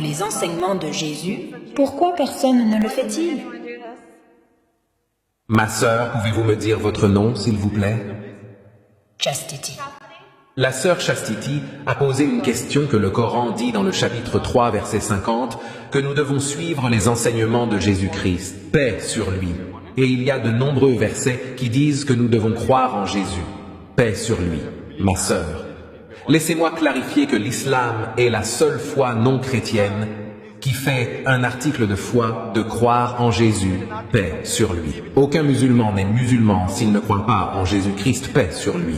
les enseignements de Jésus, pourquoi personne ne le fait-il? Ma sœur, pouvez-vous me dire votre nom, s'il vous plaît? Chastity. La sœur Chastity a posé une question que le Coran dit dans le chapitre 3, verset 50, que nous devons suivre les enseignements de Jésus-Christ, paix sur lui. Et il y a de nombreux versets qui disent que nous devons croire en Jésus, paix sur lui, ma sœur. Laissez-moi clarifier que l'islam est la seule foi non chrétienne qui fait un article de foi de croire en Jésus, paix sur lui. Aucun musulman n'est musulman s'il ne croit pas en Jésus-Christ, paix sur lui.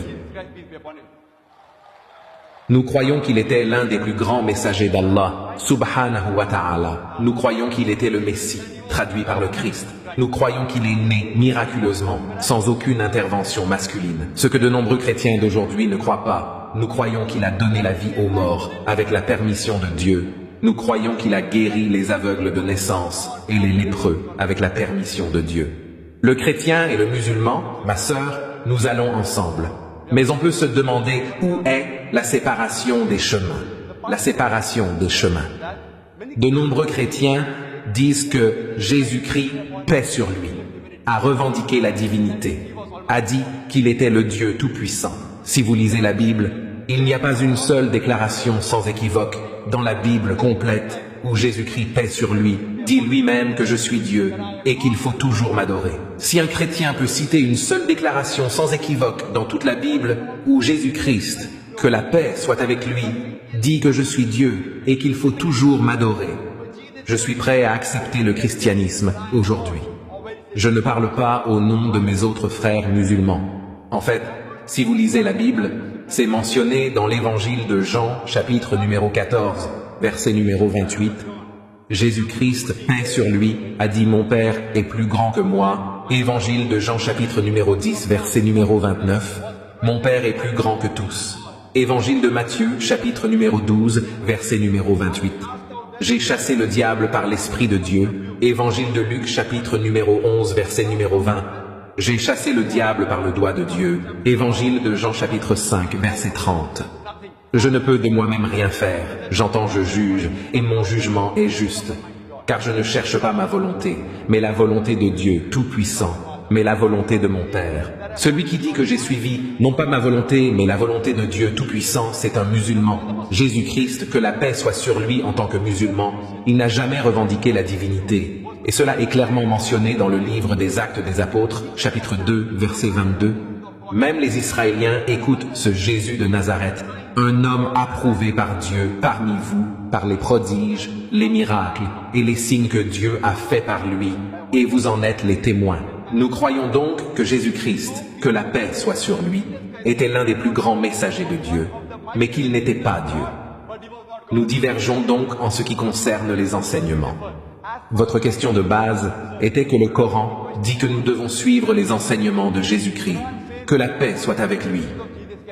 Nous croyons qu'il était l'un des plus grands messagers d'Allah, subhanahu wa ta'ala. Nous croyons qu'il était le Messie, traduit par le Christ. Nous croyons qu'il est né miraculeusement, sans aucune intervention masculine. Ce que de nombreux chrétiens d'aujourd'hui ne croient pas. Nous croyons qu'il a donné la vie aux morts, avec la permission de Dieu. Nous croyons qu'il a guéri les aveugles de naissance et les lépreux, avec la permission de Dieu. Le chrétien et le musulman, ma sœur, nous allons ensemble. Mais on peut se demander où est la séparation des chemins. La séparation des chemins. De nombreux chrétiens disent que Jésus-Christ, paix sur lui, a revendiqué la divinité, a dit qu'il était le Dieu tout-puissant. Si vous lisez la Bible, il n'y a pas une seule déclaration sans équivoque dans la Bible complète où Jésus-Christ, paix sur lui, dit lui-même que je suis Dieu et qu'il faut toujours m'adorer. Si un chrétien peut citer une seule déclaration sans équivoque dans toute la Bible où Jésus-Christ, que la paix soit avec lui, dit que je suis Dieu et qu'il faut toujours m'adorer, je suis prêt à accepter le christianisme aujourd'hui. Je ne parle pas au nom de mes autres frères musulmans. En fait, si vous lisez la Bible, c'est mentionné dans l'évangile de Jean, chapitre numéro 14, verset numéro 28. Jésus-Christ, paix sur lui, a dit « Mon Père est plus grand que moi ». Évangile de Jean, chapitre numéro 10, verset numéro 29. « Mon Père est plus grand que tous ». Évangile de Matthieu, chapitre numéro 12, verset numéro 28. « J'ai chassé le diable par l'Esprit de Dieu ». Évangile de Luc, chapitre numéro 11, verset numéro 20. « J'ai chassé le diable par le doigt de Dieu ». Évangile de Jean, chapitre 5, verset 30. Je ne peux de moi-même rien faire, j'entends je juge, et mon jugement est juste. Car je ne cherche pas ma volonté, mais la volonté de Dieu Tout-Puissant, mais la volonté de mon Père. Celui qui dit que j'ai suivi, non pas ma volonté, mais la volonté de Dieu Tout-Puissant, c'est un musulman. Jésus-Christ, que la paix soit sur lui en tant que musulman, il n'a jamais revendiqué la divinité. Et cela est clairement mentionné dans le livre des Actes des Apôtres, chapitre 2, verset 22. Même les Israéliens écoutent ce Jésus de Nazareth, un homme approuvé par Dieu parmi vous, par les prodiges, les miracles et les signes que Dieu a faits par lui, et vous en êtes les témoins. Nous croyons donc que Jésus-Christ, que la paix soit sur lui, était l'un des plus grands messagers de Dieu, mais qu'il n'était pas Dieu. Nous divergeons donc en ce qui concerne les enseignements. Votre question de base était que le Coran dit que nous devons suivre les enseignements de Jésus-Christ, que la paix soit avec lui.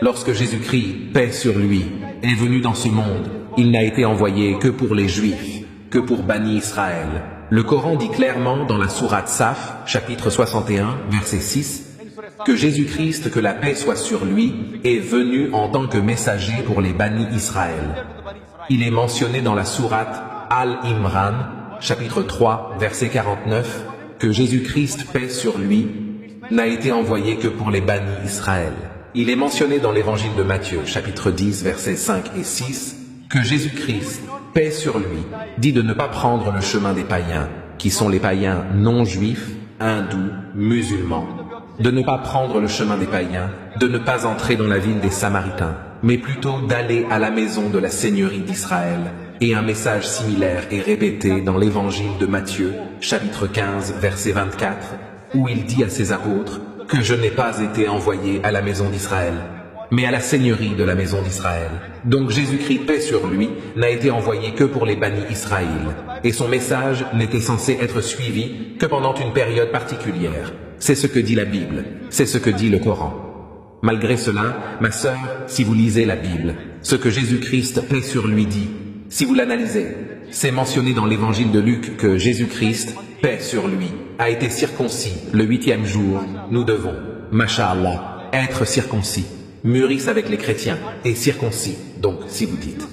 Lorsque Jésus-Christ, paix sur lui, est venu dans ce monde, il n'a été envoyé que pour les Juifs, que pour Bani Israël. Le Coran dit clairement dans la sourate Saf, chapitre 61, verset 6, que Jésus-Christ, que la paix soit sur lui, est venu en tant que messager pour les Bani Israël. Il est mentionné dans la sourate Al-Imran, chapitre 3, verset 49, que Jésus-Christ, paix sur lui, n'a été envoyé que pour les Bani Israël. Il est mentionné dans l'évangile de Matthieu, chapitre 10, versets 5 et 6, que Jésus-Christ, paix sur lui, dit de ne pas prendre le chemin des païens, qui sont les païens non-juifs, hindous, musulmans. De ne pas prendre le chemin des païens, de ne pas entrer dans la ville des Samaritains, mais plutôt d'aller à la maison de la Seigneurie d'Israël. Et un message similaire est répété dans l'évangile de Matthieu, chapitre 15, verset 24, où il dit à ses apôtres que je n'ai pas été envoyé à la maison d'Israël, mais à la Seigneurie de la maison d'Israël. Donc Jésus-Christ, paix sur lui, n'a été envoyé que pour les Bani Israël, et son message n'était censé être suivi que pendant une période particulière. C'est ce que dit la Bible, c'est ce que dit le Coran. Malgré cela, ma sœur, si vous lisez la Bible, ce que Jésus-Christ, paix sur lui, dit, si vous l'analysez, c'est mentionné dans l'évangile de Luc que Jésus-Christ, paix sur lui, a été circoncis le 8e jour. Nous devons, masha'Allah, être circoncis, mûrissent avec les chrétiens et circoncis. Donc, si vous dites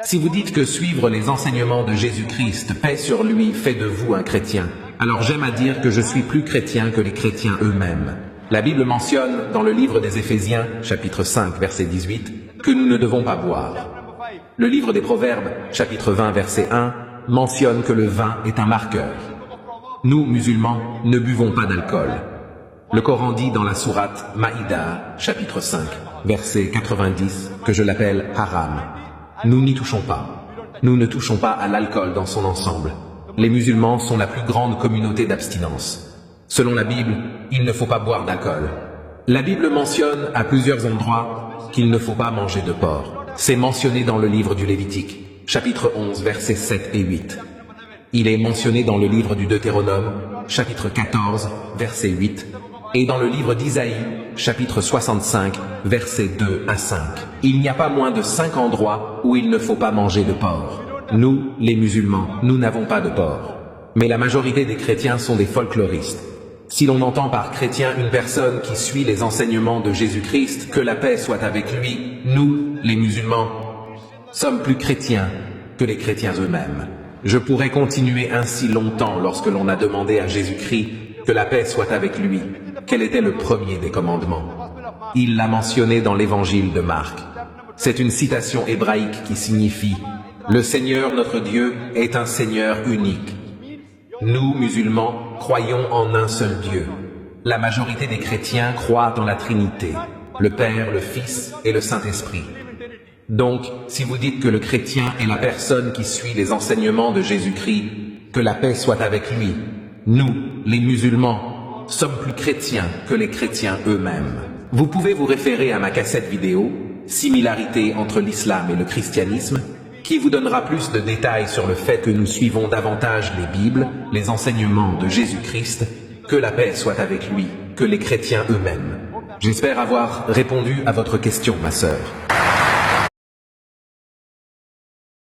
Si vous dites que suivre les enseignements de Jésus-Christ, paix sur lui, fait de vous un chrétien, alors j'aime à dire que je suis plus chrétien que les chrétiens eux-mêmes. La Bible mentionne, dans le livre des Éphésiens, chapitre 5, verset 18, que nous ne devons pas boire. Le livre des Proverbes, chapitre 20, verset 1, mentionne que le vin est un marqueur. Nous, musulmans, ne buvons pas d'alcool. Le Coran dit dans la sourate Maïda, chapitre 5, verset 90, que je l'appelle haram. Nous n'y touchons pas. Nous ne touchons pas à l'alcool dans son ensemble. Les musulmans sont la plus grande communauté d'abstinence. Selon la Bible, il ne faut pas boire d'alcool. La Bible mentionne à plusieurs endroits qu'il ne faut pas manger de porc. C'est mentionné dans le livre du Lévitique, chapitre 11, versets 7 et 8. Il est mentionné dans le livre du Deutéronome, chapitre 14, verset 8, et dans le livre d'Isaïe, chapitre 65, versets 2 à 5. Il n'y a pas moins de 5 endroits où il ne faut pas manger de porc. Nous, les musulmans, nous n'avons pas de porc. Mais la majorité des chrétiens sont des folkloristes. Si l'on entend par chrétien une personne qui suit les enseignements de Jésus-Christ, que la paix soit avec lui, nous, les musulmans, sommes plus chrétiens que les chrétiens eux-mêmes. Je pourrais continuer ainsi longtemps lorsque l'on a demandé à Jésus-Christ que la paix soit avec lui. Quel était le premier des commandements? Il l'a mentionné dans l'évangile de Marc. C'est une citation hébraïque qui signifie « Le Seigneur notre Dieu est un Seigneur unique ». Nous, musulmans, croyons en un seul Dieu. La majorité des chrétiens croient dans la Trinité, le Père, le Fils et le Saint-Esprit. Donc, si vous dites que le chrétien est la personne qui suit les enseignements de Jésus-Christ, que la paix soit avec lui, nous, les musulmans, sommes plus chrétiens que les chrétiens eux-mêmes. Vous pouvez vous référer à ma cassette vidéo, Similarité entre l'islam et le christianisme, qui vous donnera plus de détails sur le fait que nous suivons davantage les Bibles, les enseignements de Jésus-Christ, que la paix soit avec lui, que les chrétiens eux-mêmes. J'espère avoir répondu à votre question, ma sœur.